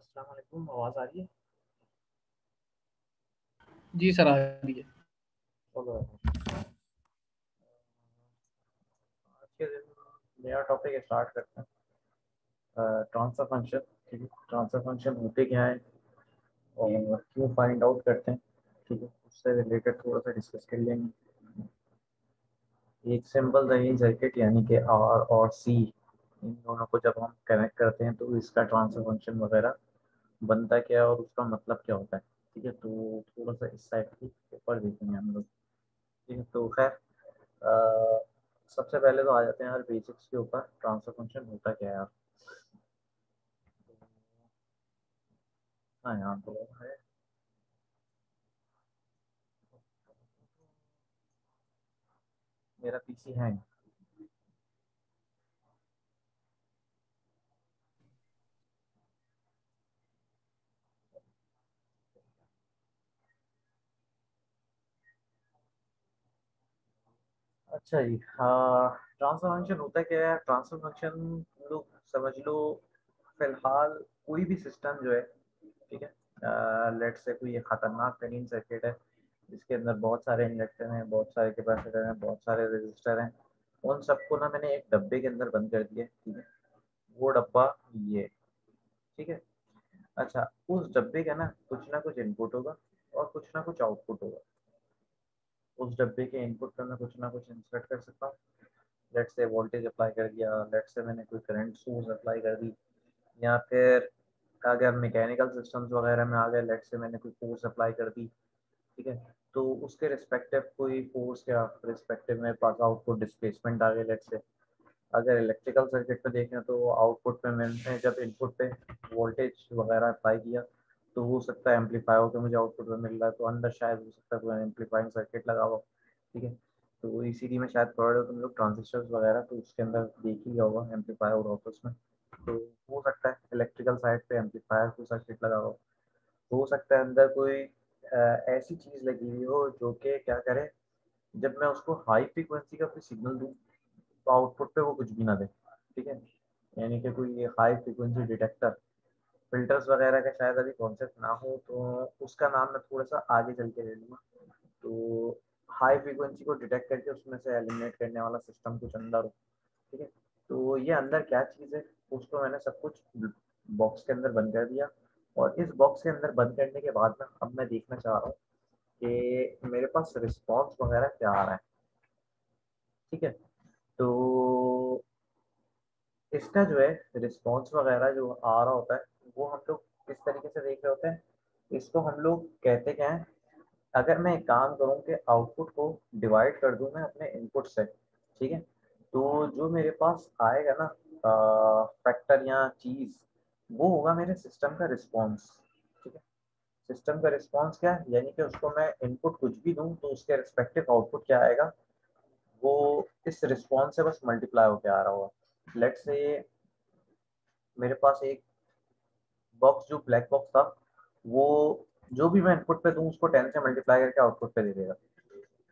अस्सलाम वालेकुम, आवाज़ आ रही है? जी सर, आ रही है। चलो, आज के दिन नया टॉपिक स्टार्ट करते हैं। Transfer function. ठीक है, ट्रांसफर फंक्शन होते क्या है और क्यों फाइंड आउट करते हैं। ठीक है, उससे रिलेटेड थोड़ा सा डिस्कस कर लेंगे। एक सिंपल रेंज सर्किट यानी कि आर और सी, इन दोनों को जब हम कनेक्ट करते हैं तो इसका ट्रांसफर फंक्शन वगैरह बनता क्या है और उसका मतलब क्या होता है। ठीक है, तो थोड़ा सा इस साइड के ऊपर देखेंगे हम लोग। ठीक है, तो खैर सबसे पहले तो आ जाते हैं यार बेसिक्स के ऊपर। ट्रांसफर फंक्शन होता क्या है यार। हाँ, यहाँ तो है। मेरा पीसी है। अच्छा जी, हाँ, ट्रांसफर फंक्शन होता क्या है। ट्रांसफर फंक्शन लोग समझ लो, फिलहाल कोई भी सिस्टम जो है, ठीक है, लेट से कोई खतरनाक तरीन सर्किट है जिसके अंदर बहुत सारे इंडक्टर हैं, बहुत सारे कैपेसिटर हैं, बहुत सारे रेजिस्टर हैं। उन सबको ना मैंने एक डब्बे के अंदर बंद कर दिया। ठीक है, वो डब्बा ये, ठीक है। अच्छा, उस डब्बे का ना कुछ इनपुट होगा और कुछ ना कुछ आउटपुट होगा। उस डब्बे के इनपुट पर मैं कुछ ना कुछ इंसर्ट कर सकता हूँ। लेट से वोल्टेज अप्लाई कर दिया, लेट से मैंने कोई करंट सोर्स अप्लाई कर दी, या फिर अगर मैकेनिकल सिस्टम्स वगैरह में आ गए, लेट से मैंने कोई फोर्स अप्लाई कर दी। ठीक है, तो उसके रिस्पेक्टिव कोई फोर्स के रिस्पेक्टिव मेरे पास आउटपुट डिस्प्लेसमेंट आ गए। लेट से अगर इलेक्ट्रिकल सर्किट पे देखें तो आउटपुट पे मैंने जब इनपुट पे वोल्टेज वगैरह अप्लाई किया तो हो सकता है एम्पलीफाई होकर मुझे आउटपुट में मिल रहा है, तो अंदर शायद हो सकता है कोई एम्पलीफाइंग सर्किट लगा हुआ। ठीक है, तो ईसीडी में शायद पढ़ रहे हो तुम लोग ट्रांजिस्टर्स वगैरह, तो उसके अंदर देख ही लिया होगा एम्पलीफायर हो रहा होता है उसमें। तो हो सकता है इलेक्ट्रिकल साइड पे एम्पलीफायर को सर्किट लगा हुआ हो सकता है अंदर कोई ऐसी चीज़ लगी हुई हो जो कि क्या करे, जब मैं उसको हाई फ्रीक्वेंसी का कोई सिग्नल दूँ तो आउटपुट पे वो कुछ भी ना दे। ठीक है, यानी कि कोई हाई फ्रीक्वेंसी डिटेक्टर, फिल्टर्स वगैरह का शायद अभी कॉन्सेप्ट ना हो तो उसका नाम मैं थोड़ा सा आगे चल के ले लूँगा। तो हाई फ्रीक्वेंसी को डिटेक्ट करके उसमें से एलिमिनेट करने वाला सिस्टम कुछ अंदर हो। ठीक है, तो ये अंदर क्या चीज़ है, उसको मैंने सब कुछ बॉक्स के अंदर बंद कर दिया। और इस बॉक्स के अंदर बंद करने के बाद ना अब मैं देखना चाह रहा हूँ कि मेरे पास रिस्पॉन्स वगैरह क्या आ रहा है। ठीक है, तो इसका जो है रिस्पॉन्स वगैरह जो आ रहा होता है वो हम लोग किस तरीके से देख रहे होते हैं। इसको हम लोग कहते क्या है, अगर मैं एक काम करूँ कि आउटपुट को डिवाइड कर दूं मैं अपने इनपुट से। ठीक है, तो जो मेरे पास आएगा ना फैक्टर या चीज़, वो होगा मेरे सिस्टम का रिस्पॉन्स। ठीक है, सिस्टम का रिस्पॉन्स क्या है, यानी कि उसको मैं इनपुट कुछ भी दूं तो उसके रिस्पेक्टिव आउटपुट क्या आएगा, वो इस रिस्पॉन्स से बस मल्टीप्लाई होकर आ रहा होगा। लेट से मेरे पास एक बॉक्स जो ब्लैक बॉक्स था, वो जो भी मैं इनपुट पे दूं उसको 10 से मल्टीप्लाई करके आउटपुट पे दे देगा।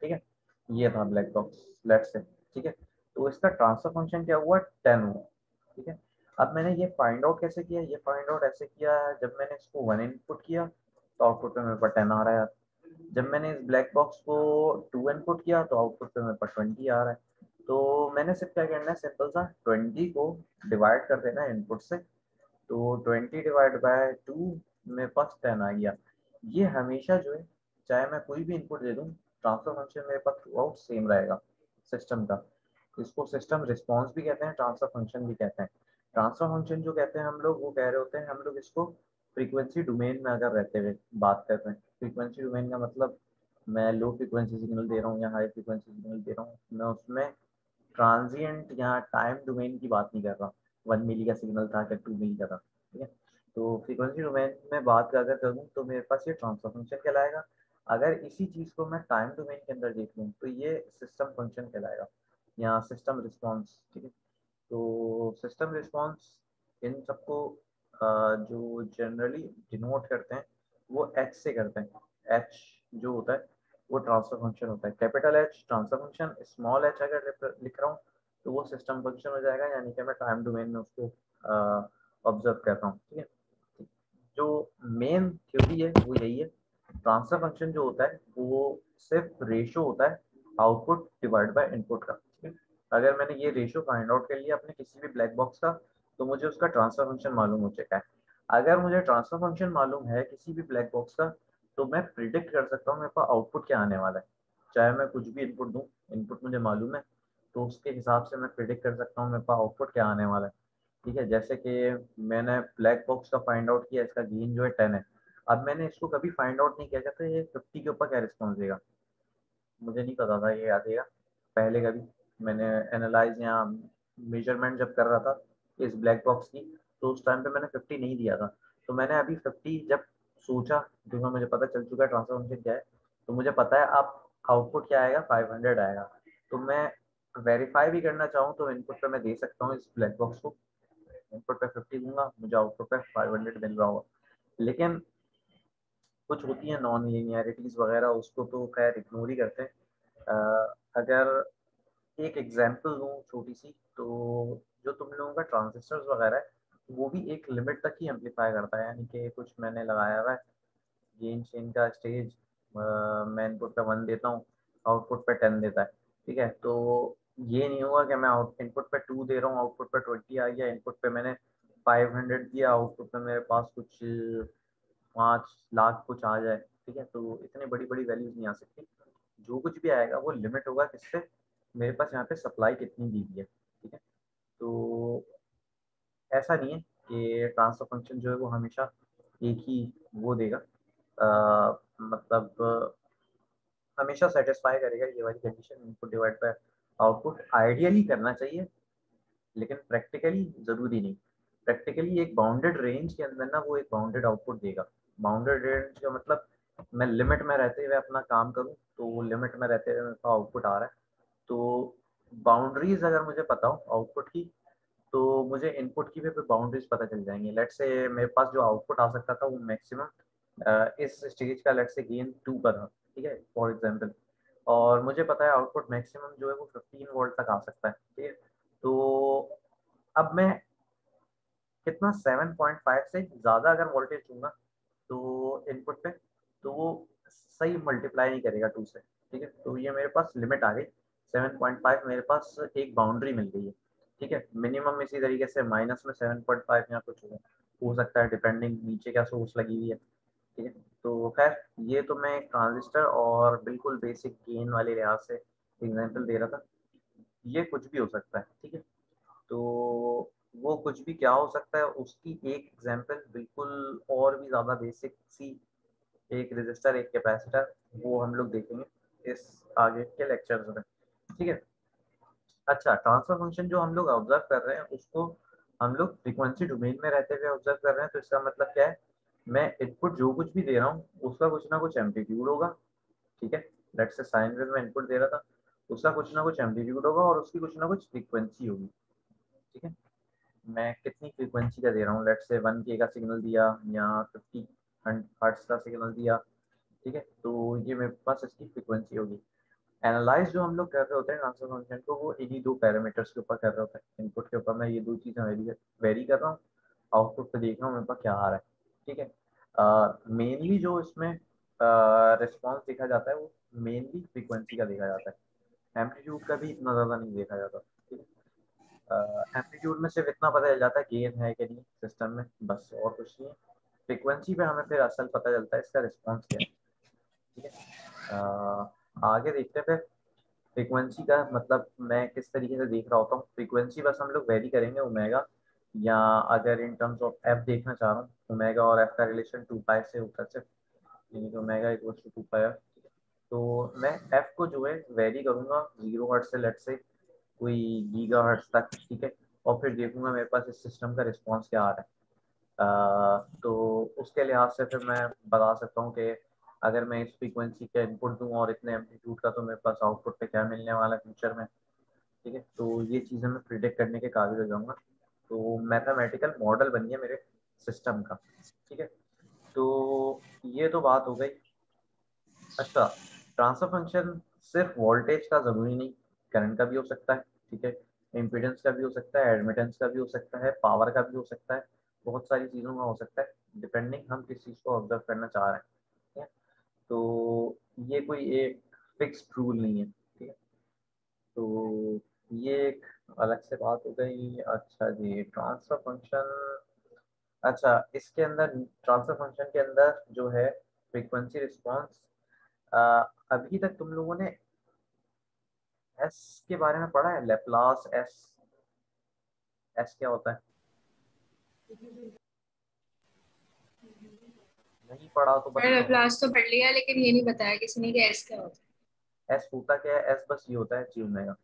ठीक है, ये था ब्लैक बॉक्स, लेट से। ठीक है, तो इसका ट्रांसफर फंक्शन क्या हुआ, 10 हुआ। ठीक है, अब मैंने ये फाइंड आउट कैसे किया, ये फाइंड आउट ऐसे किया, जब मैंने इसको 1 इनपुट किया तो आउटपुट पे मेरे पास 10 आ रहा है यार। जब मैंने इस ब्लैक बॉक्स को 2 इनपुट किया तो आउटपुट पे मेरे पास 20 आ रहा है। तो मैंने सिर्फ क्या करना है, सिंपल सा 20 को डिवाइड कर देना है इनपुट से, तो 20 डिवाइड बाय 2 मेरे पास 10 आ गया। ये हमेशा जो है, चाहे मैं कोई भी इनपुट दे दूं, ट्रांसफर फंक्शन मेरे पास थ्रू आउट सेम रहेगा सिस्टम का। इसको सिस्टम रिस्पॉन्स भी कहते हैं, ट्रांसफर फंक्शन भी कहते हैं। ट्रांसफर फंक्शन जो कहते हैं हम लोग, वो कह रहे होते हैं हम लोग इसको फ्रीक्वेंसी डोमेन में अगर रहते हुए बात कर रहे हैं। फ्रीक्वेंसी डोमेन का मतलब मैं लो फ्रीक्वेंसी सिग्नल दे रहा हूँ या हाई फ्रीक्वेंसी सिग्नल दे रहा हूँ, मैं उसमें ट्रांजिएंट या टाइम डोमेन की बात नहीं कर रहा। 1 मिली का सिग्नल था क्या 2 मिली का था। ठीक है, तो फ्रीक्वेंसी डोमेन में बात अगर करूँ तो मेरे पास ये ट्रांसफर फंक्शन कहलाएगा। अगर इसी चीज़ को मैं टाइम डोमेन के अंदर देख लूँ तो ये सिस्टम फंक्शन कहलाएगा या सिस्टम रिस्पॉन्स। ठीक है, तो सिस्टम रिस्पॉन्स इन सबको जो जनरली डिनोट करते हैं वो एच से करते हैं। एच जो होता है वो ट्रांसफर फंक्शन होता है, capital H transfer function, small H अगर लिख रहा हूँ तो वो सिस्टम फंक्शन हो जाएगा, यानी कि मैं टाइम डोमेन में उसको ऑब्जर्व कर रहा हूँ। ठीक है, मेन थ्योरी है वो यही है। ट्रांसफर फंक्शन जो होता है वो सिर्फ रेशो होता है आउटपुट डिवाइड बाय इनपुट का, ठीक है। अगर मैंने ये रेशो फाइंड आउट कर लिया अपने किसी भी ब्लैक बॉक्स का, तो मुझे उसका ट्रांसफर फंक्शन मालूम हो चुका है। अगर मुझे ट्रांसफर फंक्शन मालूम है किसी भी ब्लैक बॉक्स का, तो मैं प्रिडिक्ट कर सकता हूँ मेरे पास आउटपुट क्या आने वाला है। चाहे मैं कुछ भी इनपुट दूँ, इनपुट मुझे मालूम है, तो उसके हिसाब से मैं प्रिडिक्ट कर सकता हूँ मेरे पास आउटपुट क्या आने वाला है, ठीक है। जैसे कि मैंने ब्लैक बॉक्स का फाइंड आउट किया, इसका गेन जो है 10 है। अब मैंने इसको कभी फाइंड आउट नहीं किया था ये 50 के ऊपर क्या रिस्पॉन्स देगा, मुझे नहीं पता था ये आ देगा। पहले कभी मैंने एनालाइज या मेजरमेंट जब कर रहा था इस ब्लैक बॉक्स की, तो उस टाइम पे मैंने 50 नहीं दिया था। तो मैंने अभी 50 जब सोचा, क्योंकि मुझे पता चल चुका है ट्रांसफर फंक्शन क्या है, तो मुझे पता है अब आउटपुट क्या आएगा, 500 आएगा। तो मैं वेरीफाई भी करना चाहूँ तो इनपुट पे मैं दे सकता हूँ इस ब्लैक बॉक्स को, इनपुट पे 50 दूंगा, मुझे आउटपुट पे 500 मिल रहा होगा। लेकिन कुछ होती है नॉन लीनियरिटीज वगैरह, उसको तो खैर इग्नोर ही करते हैं। अगर एक एग्जांपल दूं छोटी सी, तो जो तुम लोगों का ट्रांजिस्टर्स वगैरह है वो भी एक लिमिट तक ही एम्पलीफाई करता है, यानी कि कुछ मैंने लगाया हुआ है गेन चेन का स्टेज, मैं इनपुट पे 1 देता हूँ, आउटपुट पे 10 देता है, ठीक है। तो ये नहीं होगा कि मैं आउट इनपुट पे 2 दे रहा हूँ, आउटपुट पे 20 आ गया, इनपुट पे मैंने 500 दिया, आउटपुट पे मेरे पास कुछ 5 लाख कुछ आ जाए, ठीक है। तो इतनी बड़ी बड़ी वैल्यूज नहीं आ सकती। जो कुछ भी आएगा वो लिमिट होगा किससे, मेरे पास यहाँ पे सप्लाई कितनी दी हुई है, ठीक है। तो ऐसा नहीं है कि ट्रांसफर फंक्शन जो है वो हमेशा एक ही वो देगा, मतलब हमेशा सेटिस्फाई करेगा ये वाली condition, input divide by output ideally करना चाहिए, लेकिन प्रैक्टिकली ज़रूरी नहीं। प्रैक्टिकली एक बाउंडेड रेंज के अंदर ना वो एक बाउंडेड आउटपुट देगा। बाउंडेड रेंज का मतलब मैं लिमिट में रहते हुए अपना काम करूँ, तो वो लिमिट में रहते हुए मेरे पास आउटपुट आ रहा है। तो बाउंड्रीज अगर मुझे पता हो आउटपुट की, तो मुझे इनपुट की भी फिर बाउंड्रीज पता चल जाएंगी। लेट्स से मेरे पास जो आउटपुट आ सकता था वो मैक्सिमम इस स्टेज का लेट्स से गेन 2 का था, ठीक है, फॉर एग्जांपल। और मुझे पता है आउटपुट मैक्सिमम जो है वो 15 वोल्ट तक आ सकता है, ठीक है। तो अब मैं कितना 7.5 से ज़्यादा अगर वोल्टेज दूंगा तो इनपुट पे, तो वो सही मल्टीप्लाई नहीं करेगा 2 से, ठीक है। तो ये मेरे पास लिमिट आ गई 7.5, मेरे पास एक बाउंड्री मिल गई है, ठीक है। मिनिमम इसी तरीके से माइनस में 7.5 या कुछ हो सकता है, डिपेंडिंग नीचे क्या सोर्स लगी हुई है, ठीक है। तो खैर ये तो मैं ट्रांजिस्टर और बिल्कुल बेसिक गेन वाले लिहाज से एग्जांपल दे रहा था, ये कुछ भी हो सकता है, ठीक है। तो वो कुछ भी क्या हो सकता है उसकी एक एग्जांपल बिल्कुल और भी ज़्यादा बेसिक सी, एक रेजिस्टर एक कैपेसिटर, वो हम लोग देखेंगे इस आगे के लेक्चर्स में, ठीक है। अच्छा, ट्रांसफर फंक्शन जो हम लोग ऑब्जर्व कर रहे हैं उसको हम लोग फ्रीक्वेंसी डोमेन में रहते हुए ऑब्जर्व कर रहे हैं, तो इसका मतलब क्या है, मैं इनपुट जो कुछ भी दे रहा हूँ उसका कुछ ना कुछ एम्पलीट्यूड होगा, ठीक है। लेट्स से साइन वेव में इनपुट दे रहा था, उसका कुछ ना कुछ एम्पलीट्यूड होगा और उसकी कुछ ना कुछ फ्रीक्वेंसी होगी, ठीक है। मैं कितनी फ्रीक्वेंसी का दे रहा हूँ, लेट्स से 1K का सिग्नल दिया या 50 हर्ट्ज का सिग्नल दिया, ठीक है। तो ये मेरे पास इसकी फ्रीक्वेंसी होगी। एनालाइज जो हम लोग कर रहे होते हैं ट्रांसफर फंक्शन को, वो इन्हीं दो पैरामीटर्स के ऊपर कर रहे होते हैं। इनपुट के ऊपर मैं ये दो चीज़ें वेरी कर रहा हूँ, आउटपुट पे देख रहा हूँ मेरे पास क्या आ रहा है, ठीक है। मेनली जो इसमें रिस्पॉन्स देखा जाता है वो मेनली फ्रीक्वेंसी का देखा जाता है, एम्पलीट्यूड का भी इतना ज़्यादा नहीं देखा जाता, ठीक है। एम्पलीट्यूड में सिर्फ इतना पता चल जाता है गेन है कि नहीं सिस्टम में, बस और कुछ नहीं है। फ्रीक्वेंसी पे हमें फिर असल पता चलता है इसका रिस्पॉन्स क्या है, ठीक है। आगे देखते हैं फिर फ्रीक्वेंसी का मतलब मैं किस तरीके से देख रहा होता हूँ। फ्रीक्वेंसी बस हम लोग वेरी करेंगे ओमेगा, या अगर इन टर्म्स ऑफ एफ देखना चाह रहा हूँ, ओमेगा और एफ का रिलेशन 2 पाई से होता है सिर्फ, यानी कि omega equals to 2 pi f. तो मैं एफ को जो है वेरी करूँगा 0 हर्ट्ज से लेट से कोई गीगा हर्ट्ज तक, ठीक है। और फिर देखूंगा मेरे पास इस सिस्टम का रिस्पॉन्स क्या आ रहा है। तो उसके लिहाज से फिर मैं बता सकता हूँ कि अगर मैं इस फ्रीक्वेंसी का इनपुट दूँ और इतने एम्पलीट्यूड का, तो मेरे पास आउटपुट पे क्या मिलने वाला है फ्यूचर में, ठीक है। तो ये चीज़ें मैं प्रिडिक्ट करने के काबिल हो जाऊँगा। तो मैथमेटिकल मॉडल बन गया मेरे सिस्टम का, ठीक है। तो ये तो बात हो गई। अच्छा, ट्रांसफर फंक्शन सिर्फ वोल्टेज का ज़रूरी नहीं, करंट का भी हो सकता है, ठीक है। इम्पीडेंस का भी हो सकता है, एडमिटेंस का भी हो सकता है, पावर का भी हो सकता है, बहुत सारी चीज़ों का हो सकता है। डिपेंडिंग हम किस चीज़ को ऑब्जर्व करना चाह रहे हैं। ठीक है, तो ये कोई एक फिक्स्ड रूल नहीं है। ठीक है, तो ये एक अलग से बात हो गई। अच्छा जी, ट्रांसफर फंक्शन। अच्छा, इसके अंदर ट्रांसफर फंक्शन के अंदर जो है फ्रीक्वेंसी रिस्पांस, अभी तक तुम लोगों ने एस के बारे में पढ़ा है? लेप्लास एस, एस क्या होता है? नहीं पढ़ा तो मैंने बताओ। लैपलास तो पढ़ लिया, लेकिन ये नहीं बताया किसी ने कि एस क्या होता एस होता क्या है? एस बस ये होता है जी ओमेगा।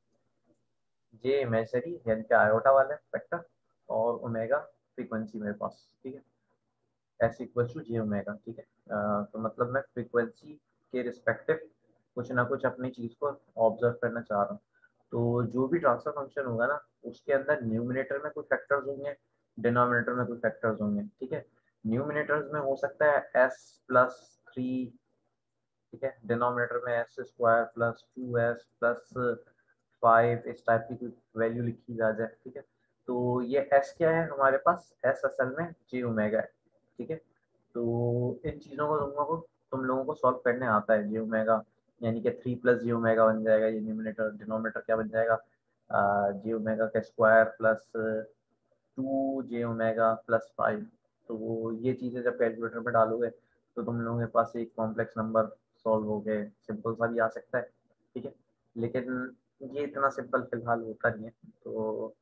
जे इमेजरी यानी कि आयोटा वाला फैक्टर, और ओमेगा फ्रीक्वेंसी मेरे पास। ठीक है, s equal to j omega. ठीक है, तो मतलब मैं फ्रीक्वेंसी के रिस्पेक्टिव कुछ ना कुछ अपनी चीज़ को ऑब्जर्व करना चाह रहा हूँ। तो जो भी ट्रांसफर फंक्शन होगा ना, उसके अंदर न्यूमिनेटर में कुछ फैक्टर्स होंगे, डिनोमिनेटर में कुछ फैक्टर्स होंगे। ठीक है, न्यूमिनेटर्स में हो सकता है s+3। ठीक है, डिनोमिनेटर में s² + 2s + 5 इस टाइप की कुछ वैल्यू लिखी जा जाए। ठीक है, तो ये s क्या है हमारे पास? s असल में j ओमेगा है। ठीक है, तो इन चीज़ों को तुम लोगों को सॉल्व करने आता है। j ओमेगा यानी कि 3 + j ओमेगा बन जाएगा ये न्यूमिनेटर। डिनोमिनेटर क्या बन जाएगा? j ओमेगा का स्क्वायर प्लस 2j ओमेगा + 5। तो ये चीज़ें जब कैलकुलेटर में डालोगे तो तुम लोगों के पास एक कॉम्प्लेक्स नंबर सॉल्व हो गए। सिंपल सा भी आ सकता है। ठीक है, लेकिन ये इतना सिंपल फिलहाल होता नहीं है। तो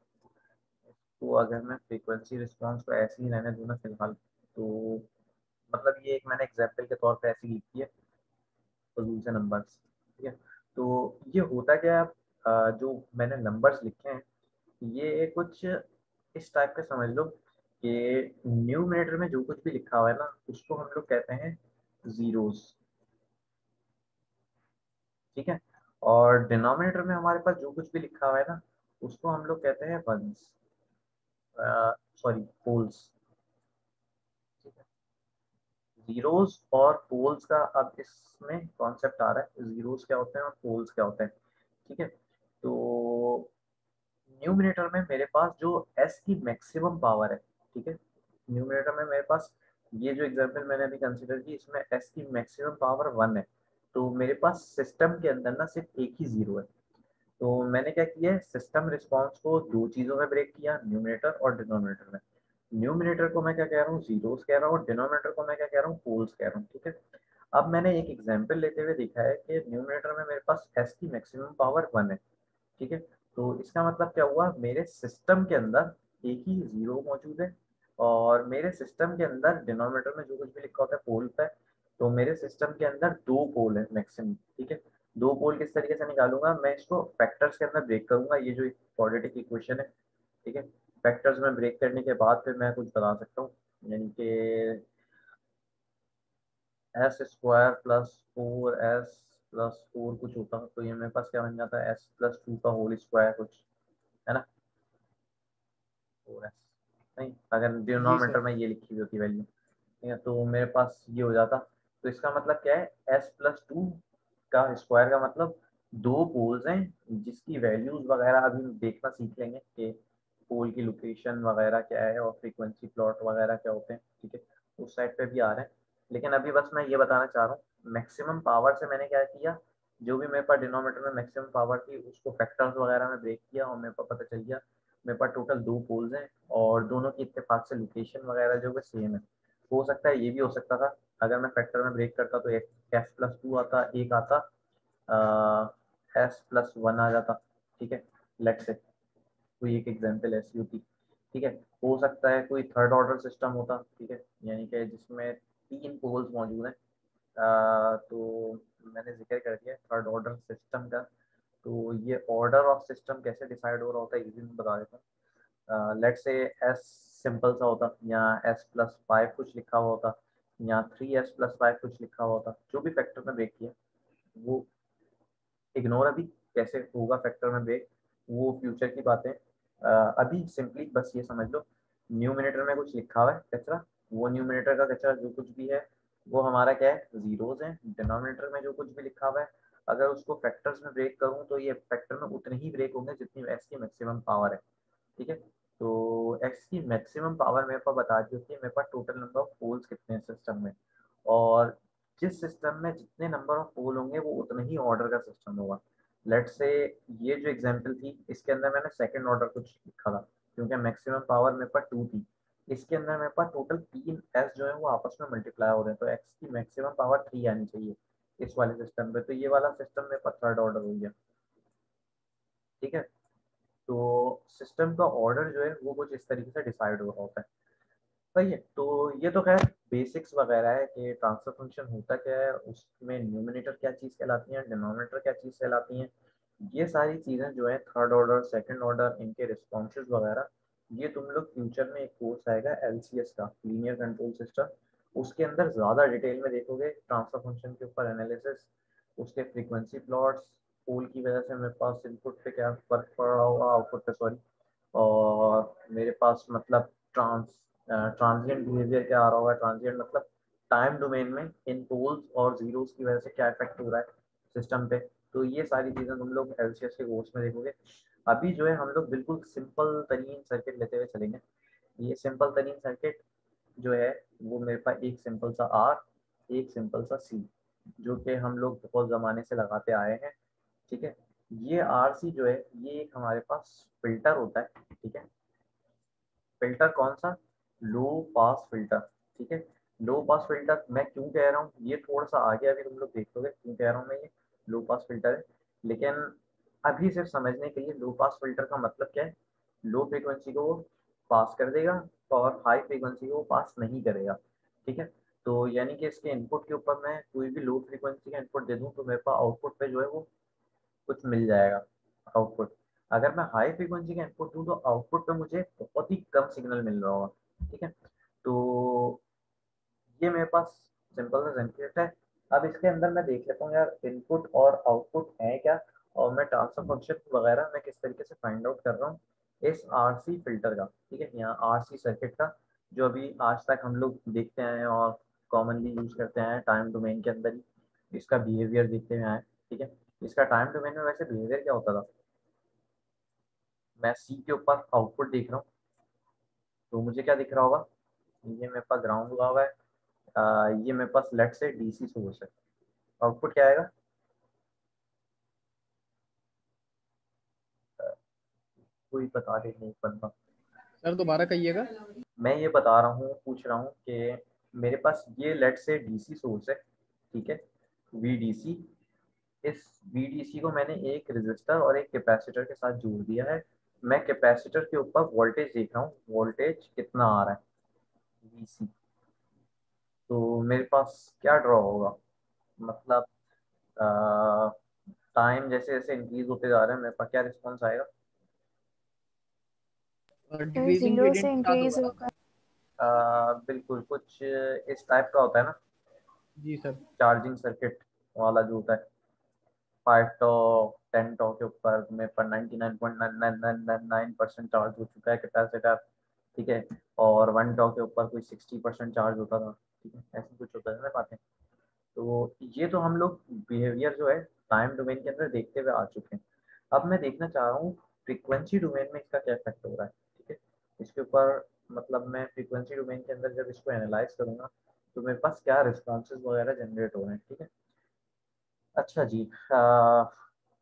अगर मैं फ्रीक्वेंसी रिस्पांस को ऐसे ही रहने दूँ ना फिलहाल, तो मतलब ये एक मैंने एग्जाम्पल के तौर पे ऐसी लिखी है, फजूल से नंबर्स। ठीक है, तो ये होता क्या है? जो मैंने नंबर्स लिखे हैं ये कुछ इस टाइप का समझ लो कि न्यूमरेटर में जो कुछ भी लिखा हुआ है ना, उसको हम लोग कहते हैं जीरोस। ठीक है, और डिनोमिनेटर में हमारे पास जो कुछ भी लिखा हुआ है ना, उसको हम लोग कहते हैं वंस, सॉरी पोल्स। जीरोस और पोल्स का अब इसमें कॉन्सेप्ट आ रहा है, जीरोस क्या होते हैं और पोल्स क्या होते हैं। ठीक है, तो न्यूमरेटर में मेरे पास जो एस की मैक्सिमम पावर है। ठीक है, न्यूमरेटर में मेरे पास ये जो एग्जांपल मैंने अभी कंसीडर की, इसमें एस की मैक्सिमम पावर 1 है। तो मेरे पास सिस्टम के अंदर ना सिर्फ एक ही जीरो है। तो मैंने क्या किया है, सिस्टम रिस्पांस को दो चीज़ों में ब्रेक किया, न्यूमरेटर और डिनोमिनेटर में। न्यूमरेटर को मैं क्या कह रहा हूँ, जीरोस कह रहा हूँ, और डिनोमिनेटर को मैं क्या कह रहा हूँ, पोल्स कह रहा हूँ। ठीक है, अब मैंने एक एग्जांपल लेते हुए देखा है कि न्यूमरेटर में मेरे पास एस की मैक्सिमम पावर 1 है। ठीक है, तो इसका मतलब क्या हुआ, मेरे सिस्टम के अंदर एक ही जीरो मौजूद है, और मेरे सिस्टम के अंदर डिनोमिनेटर में जो कुछ भी लिखा होता है पोल पे, तो मेरे सिस्टम के अंदर दो पोल है मैक्सिमम। ठीक है, दो पोल किस तरीके से निकालूंगा मैं, इसको फैक्टर्स के अंदर ब्रेक करूंगा। ये जो क्वाड्रेटिक इक्वेशन है, ठीक है, फैक्टर्स में ब्रेक करने के बाद फिर मैं कुछ बता सकता हूँ, यानी कि s² + 4s + 4 कुछ होता है, तो ये मेरे पास क्या बन जाता है, s+2 का होल स्क्वायर कुछ, है ना? 4s नहीं, अगर जी डिनोमिनेटर सर। में ये लिखी हुई होती वैल्यू, ठीक है, तो मेरे पास ये हो जाता। तो इसका मतलब क्या है, s+2 का स्क्वायर का मतलब दो पोल्स हैं जिसकी वैल्यूज वगैरह अभी हम देखना सीख लेंगे कि पोल की लोकेशन वगैरह क्या है और फ्रीक्वेंसी प्लॉट वगैरह क्या होते हैं। ठीक है, उस साइड पे भी आ रहे हैं, लेकिन अभी बस मैं ये बताना चाह रहा हूँ मैक्सिमम पावर से मैंने क्या किया, जो भी मेरे पास डिनोमिनेटर में मैक्सिमम पावर थी उसको फैक्टर्स वगैरह में ब्रेक किया, और मेरे को पता चल गया मेरे पास टोटल दो पोल्स हैं, और दोनों की इत्तेफाक से लोकेशन वगैरह जो है सेम है। हो सकता है ये भी हो सकता था, अगर मैं फैक्टर में ब्रेक करता तो एक s+2 आता, एक आता s+1 आ जाता। ठीक है, लेट से कोई एक एग्जांपल ऐसी होती। ठीक है, हो सकता है कोई थर्ड ऑर्डर सिस्टम होता। ठीक है, यानी कि जिसमें तीन पोल्स मौजूद हैं। तो मैंने जिक्र कर दिया थर्ड ऑर्डर सिस्टम का। तो ये ऑर्डर ऑफ सिस्टम कैसे डिसाइड हो रहा होता है ये भी मैं बता देता हूँ। लेट से एस सिंपल सा होता, या s+5 कुछ लिखा हुआ होता, या 3s+5 कुछ लिखा हुआ होता, जो भी फैक्टर में ब्रेक किया वो इग्नोर अभी, कैसे होगा फैक्टर में ब्रेक वो फ्यूचर की बातें। अभी सिंपली बस ये समझ लो, न्यूमिनेटर में कुछ लिखा हुआ है कचरा, वो न्यूमिनेटर का कचरा जो कुछ भी है वो हमारा क्या है, जीरोस है। डिनोमिनेटर में जो कुछ भी लिखा हुआ है अगर उसको फैक्टर्स में ब्रेक करूं तो ये फैक्टर में उतने ही ब्रेक होंगे जितनी एस की मैक्सिमम पावर है। ठीक है, तो एक्स की मैक्सिमम पावर मेरे पास बता दी होती है मेरे पास टोटल नंबर ऑफ पोल्स कितने हैं सिस्टम में, और जिस सिस्टम में जितने नंबर ऑफ पोल होंगे वो उतना ही ऑर्डर का सिस्टम होगा। लेट से ये जो एग्जांपल थी इसके अंदर मैंने सेकंड ऑर्डर कुछ लिखा था क्योंकि मैक्सिमम पावर मेरे पास 2 थी। इसके अंदर मेरे पास टोटल 3 एस जो है वो आपस में मल्टीप्लाई हो रहे हैं, तो एक्स की मैक्सिमम पावर 3 आनी चाहिए इस वाले सिस्टम पे। तो ये वाला सिस्टम मेरे पास थर्ड ऑर्डर हो गया। ठीक है, तो सिस्टम का ऑर्डर जो है वो कुछ इस तरीके से डिसाइड हो रहा होता है। सही है, तो ये तो खैर बेसिक्स वगैरह है कि ट्रांसफर फंक्शन होता क्या है, उसमें न्यूमरेटर क्या चीज़ कहलाती है, डिनोमिनेटर क्या चीज़ कहलाती है। ये सारी चीज़ें जो है थर्ड ऑर्डर सेकंड ऑर्डर इनके रिस्पॉन्सेज वगैरह, ये तुम लोग फ्यूचर में एक कोर्स आएगा एलसीएस का, लीनियर कंट्रोल सिस्टम, उसके अंदर ज़्यादा डिटेल में देखोगे ट्रांसफर फंक्शन के ऊपर एनालिसिस, उसके फ्रीक्वेंसी प्लॉट्स, पोल की वजह से मेरे पास इनपुट पे क्या फर्क पड़ रहा होगा, आउटपुट पे सॉरी, और मेरे पास मतलब ट्रांजिएंट बिहेवियर क्या आ रहा होगा, ट्रांजिएंट मतलब टाइम डोमेन में इन पोल्स और जीरोस की वजह से क्या इफेक्ट हो रहा है सिस्टम पे। तो ये सारी चीज़ें तुम लोग एलसीएस के कोर्स में देखोगे। अभी जो है हम लोग बिल्कुल सिंपल तरीन सर्किट लेते हुए चलेंगे। ये सिंपल तरीन सर्किट जो है वो मेरे पास एक सिंपल सा आर, एक सिंपल सा सी, जो कि हम लोग बहुत ज़माने से लगाते आए हैं। ठीक है, ये आर सी जो है ये एक हमारे पास फिल्टर होता है। ठीक है, फिल्टर कौन सा, लो पास फिल्टर। ठीक है, लो पास फिल्टर मैं क्यों कह रहा हूँ ये थोड़ा सा आगे अभी तुम लोग देखोगे क्यों कह रहा हूँ मैं ये लो पास फिल्टर है। लेकिन अभी सिर्फ समझने के लिए लो पास फिल्टर का मतलब क्या है, लो फ्रीक्वेंसी को वो पास कर देगा और हाई फ्रीक्वेंसी को वो पास नहीं करेगा। ठीक है, तो यानी कि इसके इनपुट के ऊपर मैं कोई भी लो फ्रीक्वेंसी का इनपुट दे दूँ तो मेरे पास आउटपुट पे जो है वो कुछ मिल जाएगा आउटपुट। अगर मैं हाई फ्रीक्वेंसी का इनपुट दूँ तो आउटपुट पे मुझे बहुत ही कम सिग्नल मिल रहा होगा। ठीक है, तो ये मेरे पास सिंपल सा सर्किट है। अब इसके अंदर मैं देख लेता हूँ यार इनपुट और आउटपुट है क्या, और मैं ट्रांसफर फंक्शन वगैरह मैं किस तरीके से फाइंड आउट कर रहा हूँ इस आरसी फिल्टर का। ठीक है, यहाँ आरसी सर्किट का जो अभी आज तक हम लोग देखते हैं और कॉमनली यूज करते हैं टाइम डोमेन के अंदर ही इसका बिहेवियर देखते हुए आए। ठीक है, इसका टाइम डोमेन में वैसे बिहेवियर क्या होता था, मैं सी के ऊपर आउटपुट देख रहा हूँ तो मुझे क्या दिख रहा होगा, ये मेरे पास ग्राउंड हुआ हुआ है, ये मेरे पास लेट से डीसी सोर्स है, आउटपुट क्या आएगा, कोई बता दे नहीं बंदा। सर दोबारा कहिएगा। मैं ये बता रहा हूँ पूछ रहा हूँ कि मेरे पास ये लेट से डीसी सोर्स है। ठीक है, वीडीसी, इस वीडीसी को मैंने एक रेजिस्टर और एक कैपेसिटर के साथ जोड़ दिया है। मैं कैपेसिटर के ऊपर वोल्टेज देख रहा हूँ, वोल्टेज कितना आ रहा है वीसी। तो मेरे पास क्या ड्रॉ होगा, मतलब टाइम जैसे जैसे इंक्रीज होते जा रहे हैं मेरे पास क्या रिस्पॉन्स आएगा। और फिर डिक्रीजिंग 0 से ग्रेडियंट के साथ इंक्रीज होगा। होकर। बिल्कुल कुछ इस टाइप का होता है ना, जी सर। चार्जिंग सर्किट वाला जो होता है 5 टॉ 10 टॉ के ऊपर मेरे पर 99.9999% चार्ज हो चुका है कैपेसिटर। ठीक है, और 1 टॉ के ऊपर कोई 60% चार्ज होता था। ठीक है, ऐसे कुछ होता है ना बातें। तो ये तो हम लोग बिहेवियर जो है टाइम डोमेन के अंदर देखते हुए आ चुके हैं। अब मैं देखना चाह रहा हूँ फ्रीक्वेंसी डोमेन में इसका क्या इफेक्ट हो रहा है। ठीक है, इसके ऊपर मतलब मैं फ्रीक्वेंसी डोमेन के अंदर जब इसको एनालाइज करूंगा तो मेरे पास क्या रिस्पॉन्सेज वगैरह जनरेट हो रहे हैं। ठीक है, अच्छा जी,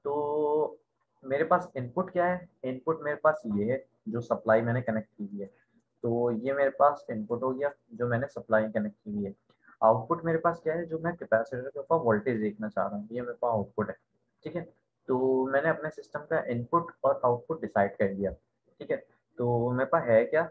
तो मेरे पास इनपुट क्या है, इनपुट मेरे पास ये है जो सप्लाई मैंने कनेक्ट की हुई है, तो ये मेरे पास इनपुट हो गया जो मैंने सप्लाई कनेक्ट की हुई है। आउटपुट मेरे पास क्या है, जो मैं कैपेसिटर के ऊपर वोल्टेज देखना चाह रहा हूँ, ये मेरे पास आउटपुट है। ठीक है, तो मैंने अपने सिस्टम का इनपुट और आउटपुट डिसाइड कर दिया। ठीक है, तो मेरे पास है क्या,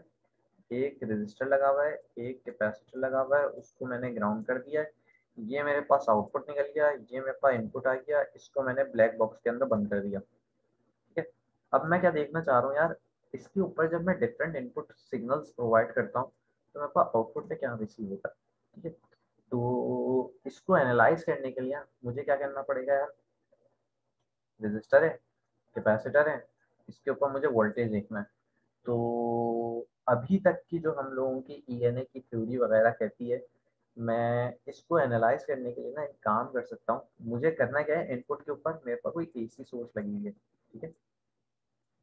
एक रजिस्टर लगा हुआ है, एक कैपेसिटर लगा हुआ है, उसको मैंने ग्राउंड कर दिया है। ये मेरे पास आउटपुट निकल गया, ये मेरे पास इनपुट आ गया, इसको मैंने ब्लैक बॉक्स के अंदर बंद कर दिया। ठीक है, अब मैं क्या देखना चाह रहा हूँ यार, इसके ऊपर जब मैं डिफरेंट इनपुट सिग्नल्स प्रोवाइड करता हूँ तो मेरे पास आउटपुट पे क्या रिसीव होता है। ठीक है, तो इसको एनालाइज करने के लिए मुझे क्या करना पड़ेगा यार, रजिस्टर है, कैपेसिटर है, इसके ऊपर मुझे वोल्टेज देखना है। तो अभी तक की जो हम लोगों की ईएनए की थ्योरी वगैरह कहती है, मैं इसको एनालाइज करने के लिए ना एक काम कर सकता हूँ। मुझे करना क्या है, इनपुट के ऊपर मेरे पास कोई एसी सोर्स लगी हुई है। ठीक है,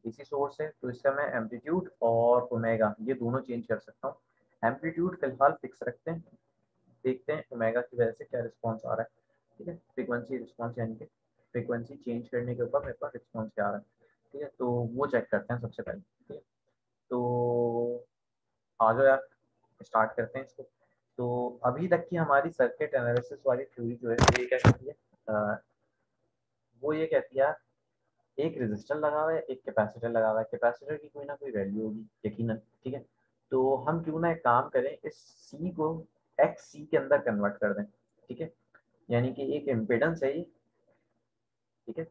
डीसी सोर्स है तो इसका मैं एम्पलीट्यूड और ओमेगा ये दोनों चेंज कर सकता हूँ। एम्पलीट्यूड फिलहाल फिक्स रखते हैं, देखते हैं ओमेगा की वजह से क्या रिस्पॉन्स आ रहा है। ठीक है, फ्रीक्वेंसी रिस्पॉन्स यानी कि फ्रीक्वेंसी चेंज करने के ऊपर मेरे पास रिस्पॉन्स क्या आ रहा है। ठीक है, तो वो चेक करते हैं सबसे पहले। ठीक है, तो आ जाओ यार स्टार्ट करते हैं इसको। तो अभी तक की हमारी सर्किट एनालिसिस वाली थ्योरी जो है ये क्या कहती है, वो ये कहती है एक रेजिस्टर लगा हुआ है, एक कैपेसिटर लगा हुआ है, कैपेसिटर की कोई ना कोई वैल्यू होगी यकीनन। ठीक है, तो हम क्यों ना एक काम करें, इस सी को एक्स सी के अंदर कन्वर्ट कर दें। ठीक है, यानी कि एक इम्पिडेंस है ये। ठीक है,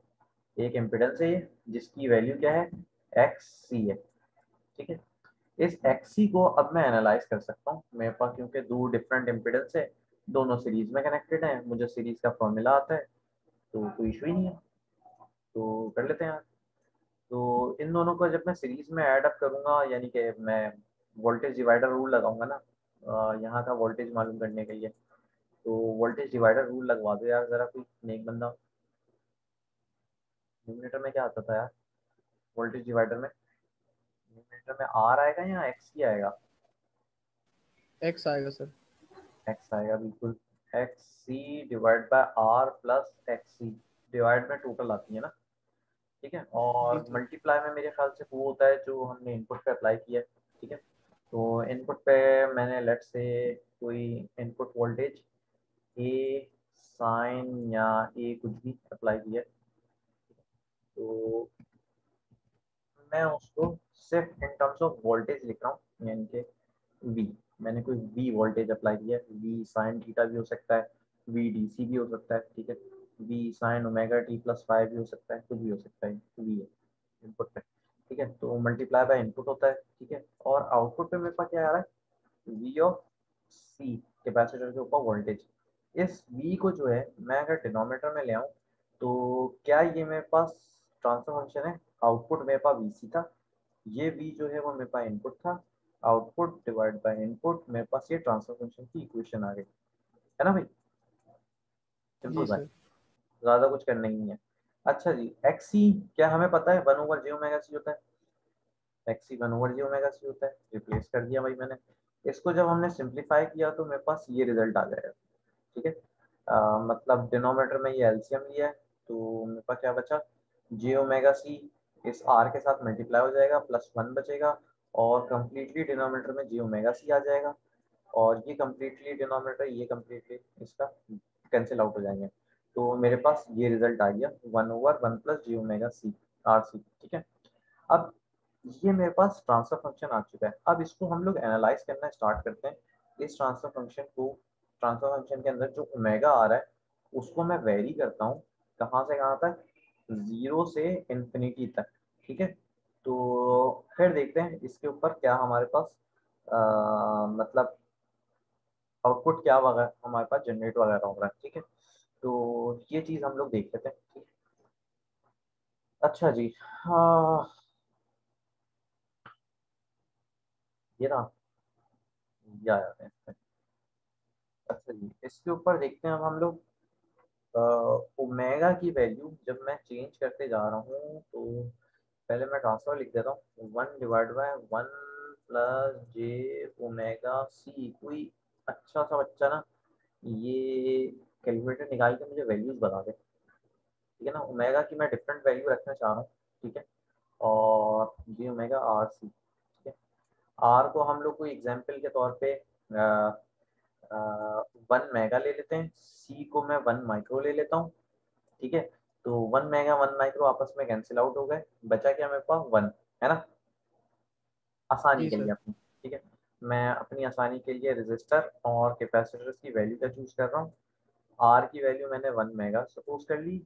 एक इम्पिडेंस है ये जिसकी वैल्यू क्या है, एक्स सी है। ठीक है, इस एक्स सी को अब मैं एनालाइज कर सकता हूँ मेरे पास, क्योंकि दो डिफरेंट इम्पिडेंस है, दोनों सीरीज में कनेक्टेड हैं, मुझे सीरीज का फॉर्मूला आता है, तो कोई इशू ही नहीं है। तो कर लेते हैं यार। तो इन दोनों को जब मैं सीरीज में ऐड अप करूंगा, यानी कि मैं वोल्टेज डिवाइडर रूल लगाऊंगा ना, यहाँ का वोल्टेज मालूम करने के लिए, तो वोल्टेज डिवाइडर रूल लगवा दो यार जरा कोई नेक बंदा। न्यूमरेटर में क्या आता था यार वोल्टेज डिवाइडर में, न्यूमरेटर में आर आएगा या एक्स ही आएगा? एक्स आएगा सर। एक्स आएगा बिल्कुल। X c divide by r plus x c, divide में टोटल आती है ना। ठीक है, जी और सर। मल्टीप्लाई में मेरे ख्याल से वो होता है जो हमने इनपुट पे अप्लाई किया है। ठीक है, तो इनपुट पे मैंने लेट से कोई इनपुट वोल्टेज ए साइन या ए कुछ भी अप्लाई किया है। तो मैं उसको सिर्फ इन टर्म्स ऑफ वोल्टेज लिख रहा हूँ, यानी कि वी, मैंने कोई वी वोल्टेज अप्लाई किया है। वी साइन थीटा भी हो सकता है, वी डी सी भी हो सकता है। ठीक है, v sine omega t plus five भी हो सकता है, कुछ भी हो सकता है, वी है इनपुट पे। ठीक है, तो मल्टीप्लाई बाय इनपुट होता है। ठीक है, और आउटपुट पे मेरे पास क्या आ रहा है, वी ऑफ सी, कैपेसिटर के ऊपर वोल्टेज। इस वी को जो है मैं अगर डिनोमिनेटर में ले आऊँ, तो क्या ये मेरे पास ट्रांसफर फंक्शन है, आउटपुट मेरे पास वी सी था, ये वी जो है वो मेरे पास इनपुट था, आउटपुट डिवाइड बाय इनपुट, मेरे पास ये ट्रांसफर फंक्शन की इक्वेशन आ गई है ना भाई। सिंपल जी बात, सर। ज्यादा कुछ करना ही नहीं है। अच्छा जी, एक्स सी क्या हमें पता है, वन ओवर जे ओमेगा सी होता है। एक्स सी वन ओवर जे ओमेगा सी होता है, रिप्लेस कर दिया भाई मैंने। इसको जब हमने सिंप्लीफाई किया तो मेरे पास ये रिजल्ट आ जाएगा। ठीक है, मतलब डिनोमिनेटर में ये एलसीएम लिया है, तो मेरे पास क्या बचा, जे ओमेगा सी इस आर के साथ मल्टीप्लाई हो जाएगा, प्लस वन बचेगा, और कम्प्लीटली डिनोमिनेटर में जे ओमेगा सी आ जाएगा, और ये कम्प्लीटली डिनोमिनेटर ये कम्प्लीटली इसका कैंसिल आउट हो जाएंगे। तो मेरे पास ये रिजल्ट आ गया, वन ओवर वन प्लस जी ओमेगा सी आर सी। ठीक है, अब ये मेरे पास ट्रांसफर फंक्शन आ चुका है। अब इसको हम लोग एनालाइज करना स्टार्ट करते हैं। इस ट्रांसफर फंक्शन को, ट्रांसफर फंक्शन के अंदर जो ओमेगा आ रहा है उसको मैं वेरी करता हूँ, कहाँ से कहाँ तक, जीरो से इंफिनिटी तक। ठीक है, तो फिर देखते हैं इसके ऊपर क्या हमारे पास मतलब आउटपुट क्या वगैरह हमारे पास जनरेट वगैरह हो रहा है। ठीक है, तो ये चीज़ हम लोग देख लेते हैं। ठीक है? अच्छा जी, हाँ ये ना, ये आ जाते हैं। अच्छा जी, इसके ऊपर देखते हैं अब हम लोग ओमेगा की वैल्यू जब मैं चेंज करते जा रहा हूँ, तो पहले मैं ट्रांसफर लिख देता हूँ, one divide by one plus j omega c. कोई अच्छा सा बच्चा ना ये कैलकुलेटर निकाल के मुझे वैल्यूज बता दे। ठीक है ना, ओमेगा की मैं डिफरेंट वैल्यू रखना चाह रहा हूँ। ठीक है, और जे ओमेगा आर सी। ठीक है, आर को हम लोग कोई एग्जांपल के तौर पे वन मेगा ले लेते हैं, सी को मैं वन माइक्रो ले लेता हूँ। ठीक है, तो वन मेगा वन माइक्रो आपस में कैंसिल आउट हो गए, बचा क्या मेरे पास, वन, है ना, आसानी जी के लिए सर। अपनी। ठीक है, मैं अपनी आसानी के लिए रेजिस्टर और कैपेसिटर की वैल्यू का चूज कर रहा हूँ। आर की वैल्यू मैंने वन मेगा सपोज कर ली,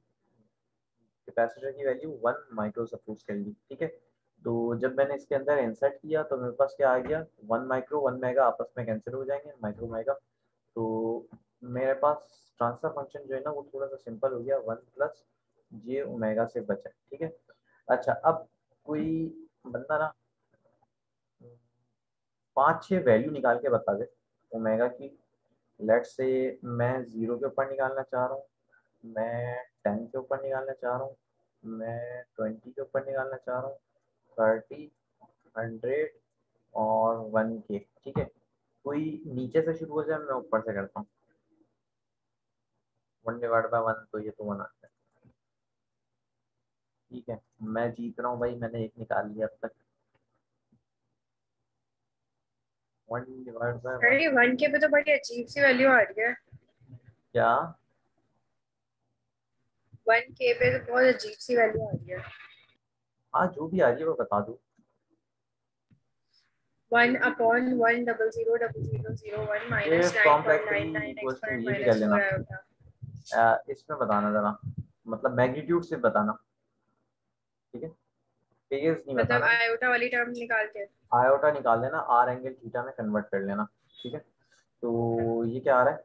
कैपेसिटर की वैल्यू वन माइक्रो सपोज कर ली। ठीक है, तो जब मैंने इसके अंदर इंसर्ट किया तो मेरे पास क्या आ गया, वन माइक्रो वन मेगा आपस में कैंसिल हो जाएंगे, माइक्रो मेगा। तो मेरे पास ट्रांसफर फंक्शन जो है ना वो थोड़ा सा सिंपल हो गया, वन प्लस जे ओमेगा से बचा। ठीक है, अच्छा अब कोई बंदा ना पाँच छः वैल्यू निकाल के बता दे ओमेगा की। लेट से मैं जीरो के ऊपर निकालना चाह रहा हूँ, मैं टेन के ऊपर निकालना चाह रहा हूँ, मैं ट्वेंटी के ऊपर निकालना चाह रहा हूँ, 30, 100 और 1K। ठीक है, कोई नीचे से शुरू हो जाए, मैं ऊपर से करता हूँ। 1/1 तो ये तो 1 आता है। ठीक है, मैं जीत रहा हूँ भाई, मैंने एक निकाल लिया अब तक। 1/1। अरे 1K पे तो बड़ी अजीब सी वैल्यू आ रही है। क्या? 1K पे तो बहुत अजीब सी वैल्यू आ रही है। हाँ, जो भी आ रही है वो बता दो। 1/10000001 ये minus nine point complex nine nine equals to exponent ये भी कर माइनस लेना। Four iota. इसमें बताना जरा, मतलब मैग्नीट्यूड से बताना। ठीक है, फिगर्स नहीं मतलब बताना। आयोटा वाली टर्म निकाल के। आयोटा निकाल लेना, आर एंगल थीटा में कन्वर्ट कर लेना। ठीक है, तो ये क्या आ रहा है?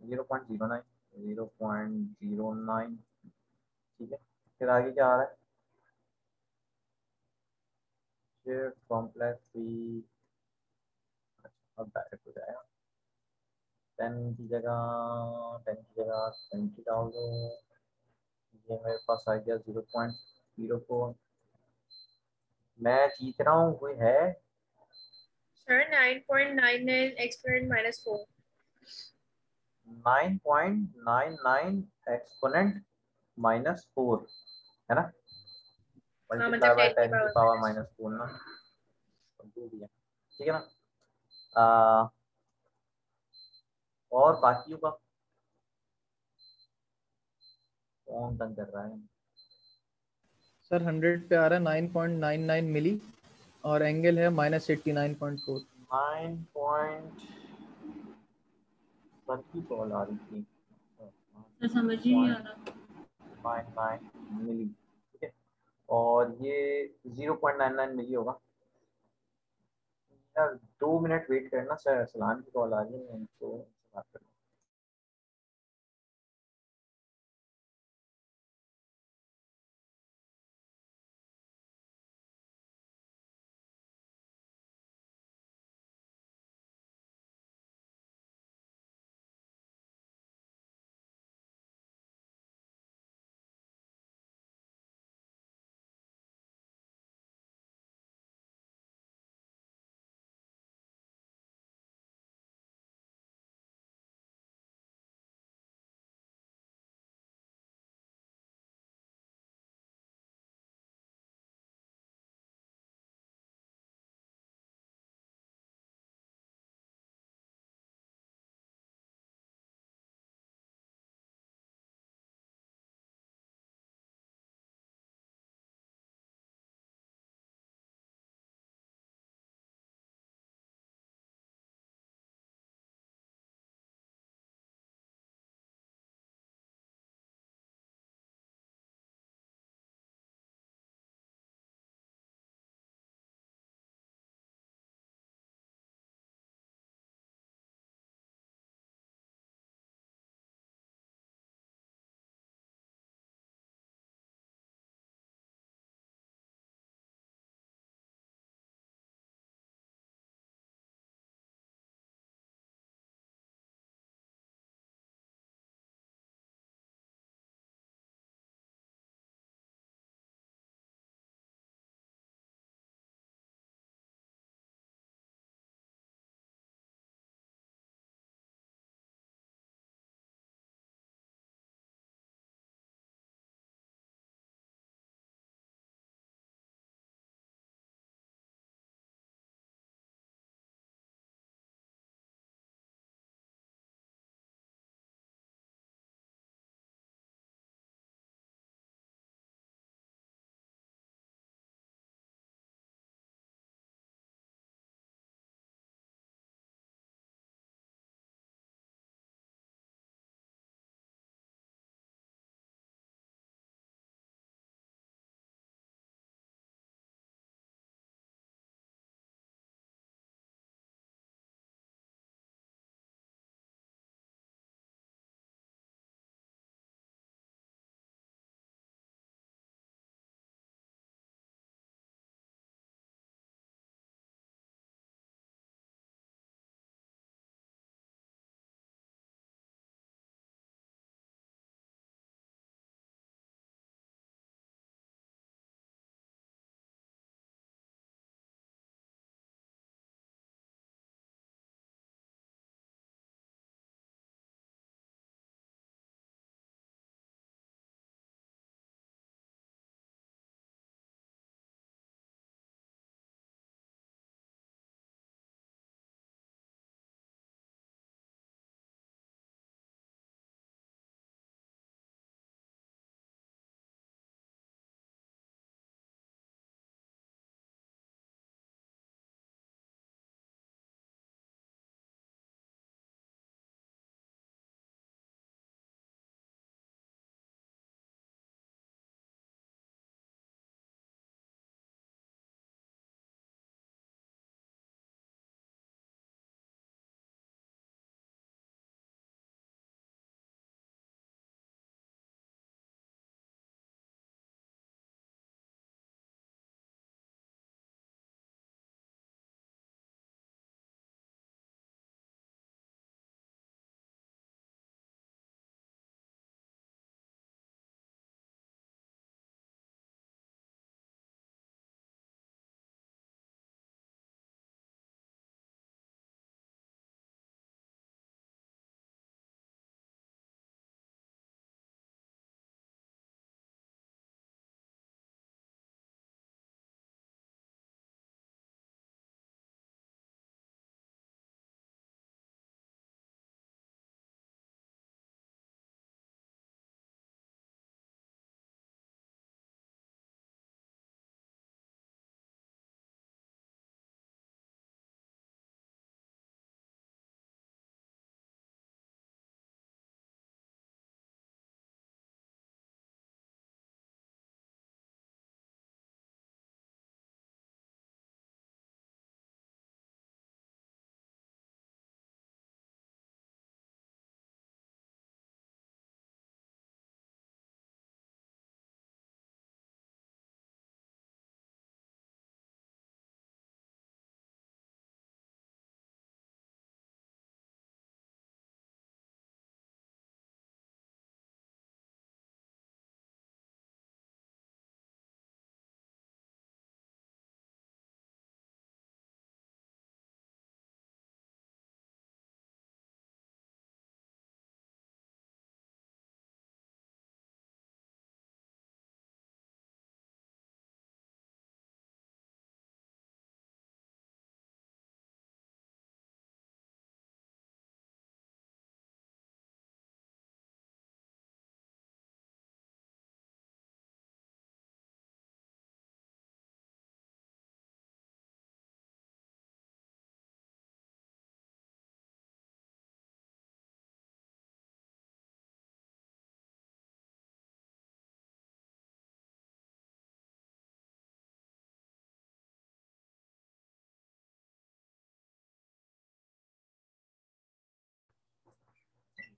0.09, 0.09। ठीक है, फिर आगे क्या आ रहा है? फिर कॉम्प्लेक्स भी। अच्छा, अब डायरेक्ट हो जाएगा। 10 की जगह 20 डाल दो। ये मेरे पास आ गया 0.04। मैं जीत रहा हूँ, कोई है? Sir 9.99 exponent minus four. 9.99 exponent -4, है ना? हाँ मल्टीप्लाई मतलब बाय 10 की 10 की पावर पावर माइनस। -4 ना, तो जो भी है। ठीक है ना? आ, और बाकियों का कौन तंग कर रहा है? सर 100 पे आ रहा है 9.99 मिली और एंगल है -89.4। 9 पॉइंट सर की कॉल आ रही थी। तो समझ ही नहीं आ रहा। 9.99 मिली। ठीक है, और ये 0.99 मिली होगा। यार 2 मिनट वेट करना सर, सलाम की कॉल आ रही है, उनको बात करना।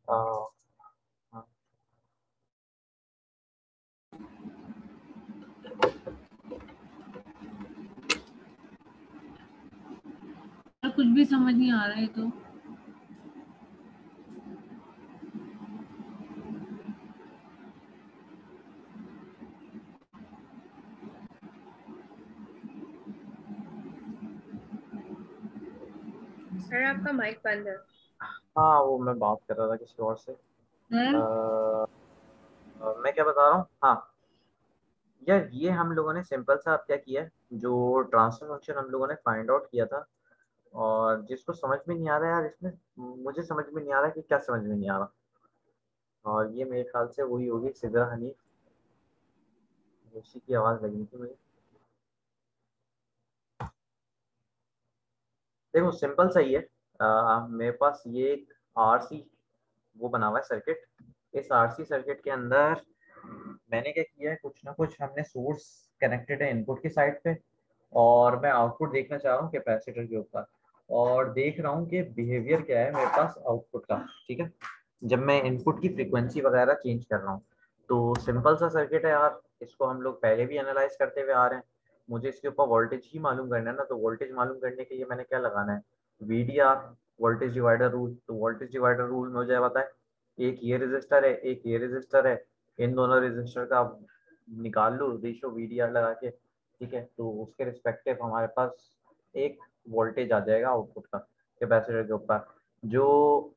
हाँ, कुछ भी समझ नहीं आ रहा है तो। सर आपका माइक बंद है। हाँ, वो मैं बात कर रहा था किसी और से। मैं क्या बता रहा हूँ, हाँ यार, ये हम लोगों ने सिंपल सा अब क्या किया है, जो ट्रांसफर फंक्शन हम लोगों ने फाइंड आउट किया था, और जिसको समझ में नहीं आ रहा यार इसमें, मुझे समझ में नहीं आ रहा कि क्या समझ में नहीं आ रहा। और ये मेरे ख्याल से वही होगी सिदरा हनीफ, उसी की आवाज़ लगी थी मुझे। देखो सिंपल सा ही है। मेरे पास ये एक आरसी वो बना हुआ है सर्किट। इस आरसी सर्किट के अंदर मैंने क्या किया है, कुछ ना कुछ हमने सोर्स कनेक्टेड है इनपुट की साइड पे, और मैं आउटपुट देखना चाह रहा हूँ कैपेसिटर के ऊपर, और देख रहा हूँ कि बिहेवियर क्या है मेरे पास आउटपुट का। ठीक है, जब मैं इनपुट की फ्रीक्वेंसी वगैरह चेंज कर रहा हूँ, तो सिंपल सा सर्किट है यार, इसको हम लोग पहले भी एनालाइज करते हुए आ रहे हैं। मुझे इसके ऊपर वोल्टेज ही मालूम करना है ना, तो वोल्टेज मालूम करने के लिए मैंने क्या लगाना है, वीडीआर, वोल्टेज डिवाइडर रूल। तो वोल्टेज डिवाइडर रूल में मुझे पता है, एक ये रेजिस्टर है, एक ये रेजिस्टर है, इन दोनों रेजिस्टर का निकाल लो रेशियो वीडीआर लगा के। ठीक है, तो उसके रिस्पेक्टिव हमारे पास एक वोल्टेज आ जाएगा आउटपुट का कैपेसिटर के ऊपर। जो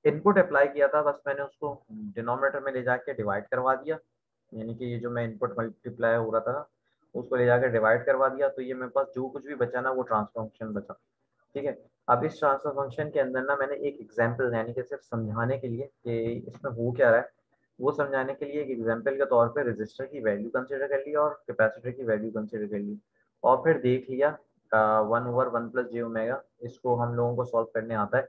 इनपुट अप्लाई किया था, बस मैंने उसको डिनोमिनेटर में ले जाके डिवाइड करवा दिया, यानी कि ये जो मैं इनपुट मल्टीप्लाई हो रहा था ना, उसको ले जाकर डिवाइड करवा दिया, तो ये मेरे पास जो कुछ भी बचा ना, वो ट्रांसफर फंक्शन बचा। ठीक है, अब इस ट्रांसफर फंक्शन के अंदर ना मैंने एक एग्जांपल, यानी कि सिर्फ समझाने के लिए कि इसमें हो क्या रहा है, वो समझाने के लिए एक एग्जांपल के तौर पे रेजिस्टर की वैल्यू कंसिडर कर ली और कैपेसिटर की वैल्यू कंसिडर कर ली, और फिर देख लिया 1/1 + j ओमेगा, इसको हम लोगों को सॉल्व करने आता है।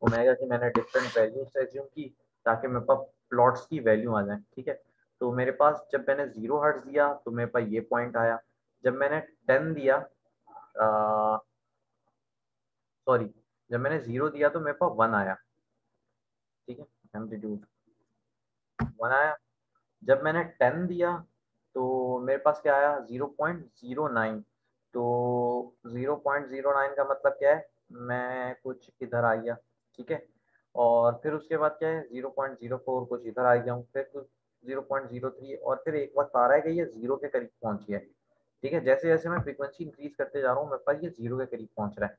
ओमेगा की मैंने डिफरेंट वैल्यूज एज्यूम की, ताकि मेरे पास प्लॉट्स की वैल्यू आ जाए। ठीक है, तो मेरे पास जब मैंने 0 हर्ट्ज दिया तो मेरे पास ये पॉइंट आया, जब मैंने 10 दिया, सॉरी, जब मैंने 0 दिया तो मेरे पास 1 आया। ठीक है, एम्पलीट्यूड 1 आया। जब मैंने 10 दिया तो मेरे पास क्या आया, 0.09। तो 0.09 का मतलब क्या है, मैं कुछ इधर आ गया। ठीक है, और फिर उसके बाद क्या है, 0.04 कुछ इधर आ गया हूँ, फिर कुछ 0.03, और फिर एक वक्त आ रहा है कि ये 0 के करीब पहुंच गया है। ठीक है, जैसे जैसे मैं फ्रीक्वेंसी इंक्रीज करते जा रहा हूँ, मेरे पास ये 0 के करीब पहुंच रहा है।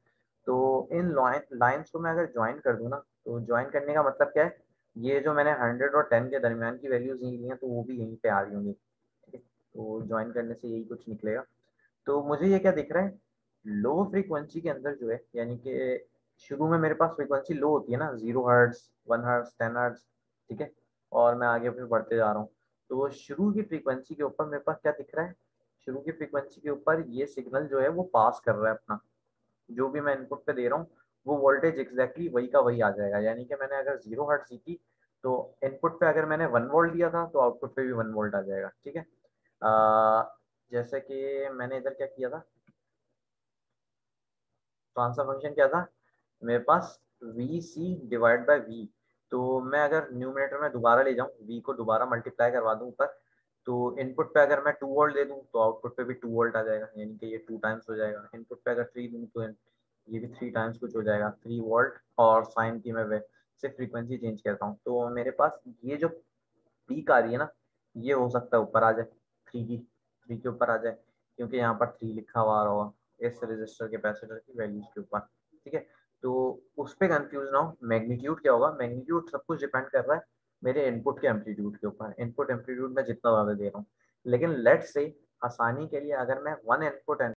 तो इन लाइन्स को मैं अगर ज्वाइन कर दूँ ना, तो ज्वाइन करने का मतलब क्या है, ये जो मैंने 100 और 10 के दरमियान की वैल्यूज ली हैं, तो वो भी यहीं पे आ रही होंगी। ठीक है, तो ज्वाइन करने से यही कुछ निकलेगा। तो मुझे ये क्या दिख रहा है, लो फ्रीक्वेंसी के अंदर जो है, यानी कि शुरू में मेरे पास फ्रीक्वेंसी लो होती है ना, 0 हर्ट्ज, 1 हर्ट्ज, 10 हर्ट्ज। ठीक है, और मैं आगे फिर बढ़ते जा रहा हूँ, तो शुरू की फ्रीक्वेंसी के ऊपर मेरे पास क्या दिख रहा है, शुरू की फ्रीक्वेंसी के ऊपर ये सिग्नल जो है वो पास कर रहा है अपना, जो भी मैं इनपुट पे दे रहा हूँ वो वोल्टेज एग्जैक्टली वही का वही आ जाएगा। यानी कि मैंने अगर 0 हर्ट्ज दी थी, तो इनपुट पे अगर मैंने 1 वोल्ट दिया था, तो आउटपुट पे भी 1 वोल्ट आ जाएगा। ठीक है, जैसे कि मैंने इधर क्या किया था, ट्रांसफर फंक्शन क्या था मेरे पास, V C divide by V. तो मैं अगर न्यूमरेटर में दोबारा ले जाऊँ, वी को दोबारा मल्टीप्लाई करवा दूँ ऊपर, तो इनपुट पे अगर मैं 2 वोल्ट दे दूँ, तो आउटपुट पे भी 2 वोल्ट आ जाएगा, यानी कि ये 2 टाइम्स हो जाएगा। इनपुट पे अगर 3 दूँ, तो ये भी 3 टाइम्स कुछ हो जाएगा, 3 वोल्ट। और साइन की मैं सिर्फ फ्रीक्वेंसी चेंज करता हूँ, तो मेरे पास ये जो पीक आ रही है ना, ये हो सकता है ऊपर आ जाए, 3 के ऊपर आ जाए, क्योंकि यहाँ पर 3 लिखा हुआ आ रहा होगा इस रजिस्टर कैपेसिटर की वैल्यूज के ऊपर। ठीक है, तो उस पर कंफ्यूज ना हो, मैग्नीट्यूड क्या होगा, मैग्नीट्यूड सब कुछ डिपेंड कर रहा है मेरे इनपुट के एम्पलीट्यूड के ऊपर, इनपुट एम्पलीट्यूड में जितना ज़्यादा दे रहा हूँ। लेकिन लेट्स से आसानी के लिए अगर मैं 1 इनपुट